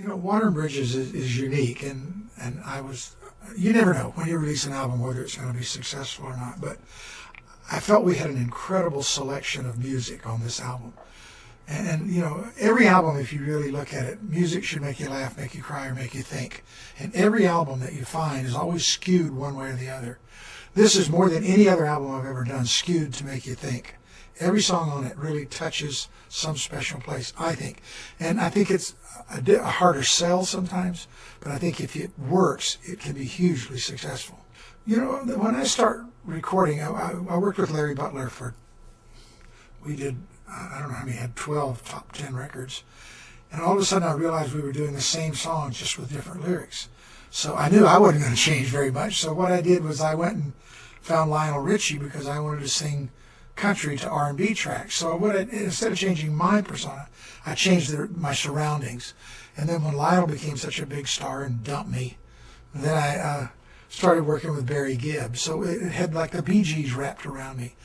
Water and Bridges is unique, and you never know when you release an album whether it's going to be successful or not, but I felt we had an incredible selection of music on this album. And every album, if you really look at it, music should make you laugh, make you cry, or make you think. And every album that you find is always skewed one way or the other. This is more than any other album I've ever done, skewed to make you think. Every song on it really touches some special place, I think. And I think it's a harder sell sometimes, but I think if it works, it can be hugely successful. When I start recording, I worked with Larry Butler we did, I don't know how many, had 12 top 10 records. And all of a sudden I realized we were doing the same songs just with different lyrics. So I knew I wasn't going to change very much. So what I did was I went and found Lionel Richie because I wanted to sing country to R&B tracks. So instead of changing my persona, I changed my surroundings. And then when Lionel became such a big star and dumped me, then I started working with Barry Gibb. So it had like the Bee Gees wrapped around me.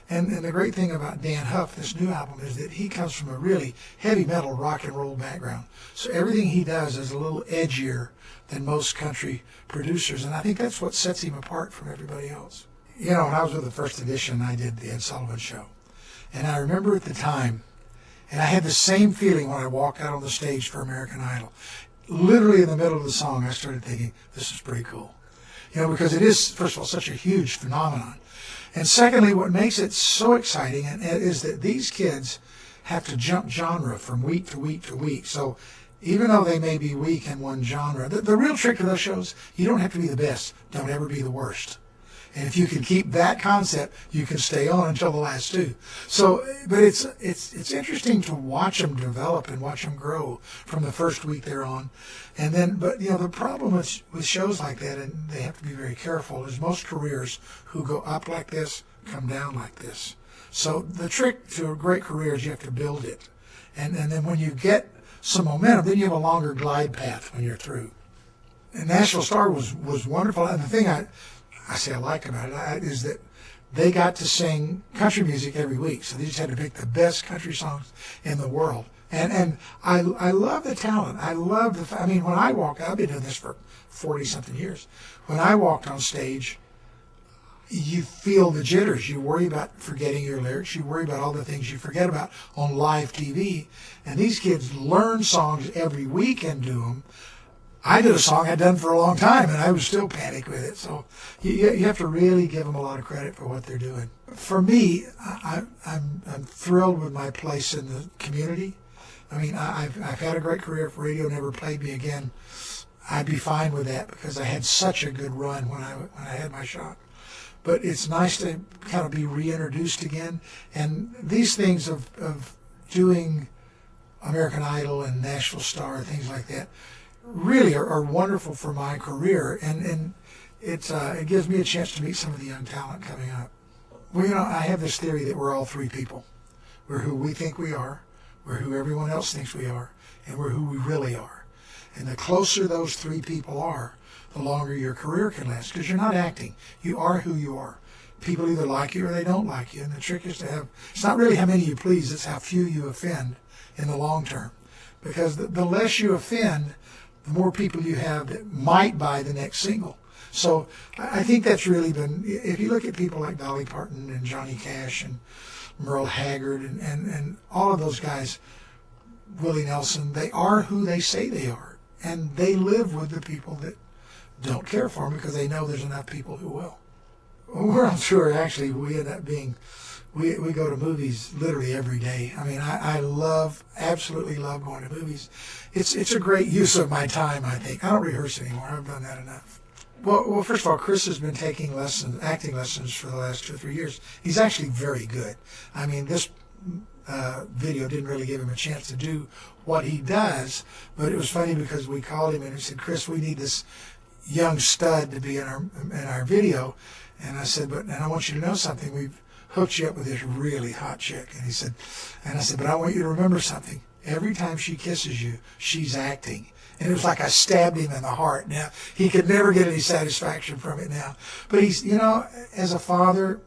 And the great thing about Dan Huff, this new album, is that he comes from a really heavy metal rock and roll background. So everything he does is a little edgier than most country producers. And I think that's what sets him apart from everybody else. When I was with the First Edition, I did the Ed Sullivan Show. And I remember at the time, and I had the same feeling when I walked out on the stage for American Idol. Literally in the middle of the song, I started thinking, this is pretty cool. Because it is, first of all, such a huge phenomenon. And secondly, what makes it so exciting is that these kids have to jump genre from week to week to week. So even though they may be weak in one genre, the real trick to those shows, you don't have to be the best. Don't ever be the worst. And if you can keep that concept, you can stay on until the last two. So, but it's interesting to watch them develop and watch them grow from the first week they're on. And then, but the problem with shows like that, and they have to be very careful, is most careers who go up like this come down like this. So the trick to a great career is you have to build it. And then when you get some momentum, then you have a longer glide path when you're through. And Nashville Star was wonderful. And the thing I like about it is that they got to sing country music every week. So they just had to pick the best country songs in the world. And I love the talent. I love when I walk, I've been doing this for 40-something years. When I walked on stage, you feel the jitters. You worry about forgetting your lyrics. You worry about all the things you forget about on live TV. And these kids learn songs every week and do them. I did a song I'd done for a long time, and I was still panicked with it. So you have to really give them a lot of credit for what they're doing. For me, I'm thrilled with my place in the community. I've had a great career. If radio never played me again, I'd be fine with that because I had such a good run when I had my shot. But it's nice to kind of be reintroduced again. And these things of doing American Idol and Nashville Star, things like that, really are wonderful for my career, and it gives me a chance to meet some of the young talent coming up. Well, I have this theory that we're all three people. We're who we think we are, we're who everyone else thinks we are, and we're who we really are. And the closer those three people are, the longer your career can last, because you're not acting. You are who you are. People either like you or they don't like you, and the trick is it's not really how many you please, it's how few you offend in the long term. Because the less you offend, the more people you have that might buy the next single. So I think that's really been, if you look at people like Dolly Parton and Johnny Cash and Merle Haggard and all of those guys, Willie Nelson, they are who they say they are. And they live with the people that don't care for them because they know there's enough people who will. When we're on tour, actually, we end up being, we go to movies literally every day. I absolutely love going to movies. It's a great use of my time, I think. I don't rehearse anymore. I've done that enough. Well, first of all, Chris has been taking acting lessons for the last 2 or 3 years. He's actually very good. This video didn't really give him a chance to do what he does, but it was funny because we called him and he said, "Chris, we need this young stud to be in our video." And I said, "And I want you to know something. We've hooked you up with this really hot chick." And I said, "But I want you to remember something. Every time she kisses you, she's acting." And it was like I stabbed him in the heart. Now, he could never get any satisfaction from it now. But he's, as a father,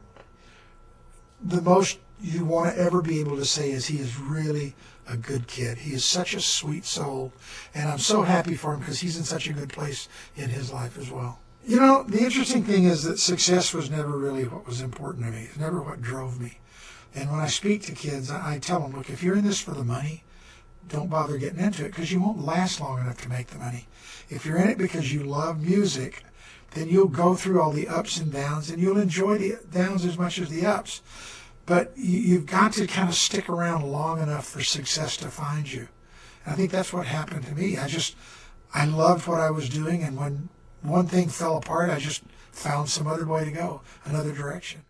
the most you want to ever be able to say is he is really a good kid. He is such a sweet soul, and I'm so happy for him because he's in such a good place in his life as well. You know, the interesting thing is that success was never really what was important to me. It's never what drove me. And when I speak to kids, I tell them, look, if you're in this for the money, don't bother getting into it because you won't last long enough to make the money. If you're in it because you love music, then you'll go through all the ups and downs, and you'll enjoy the downs as much as the ups. But you've got to kind of stick around long enough for success to find you. And I think that's what happened to me. I loved what I was doing, and when one thing fell apart, I just found some other way to go, another direction.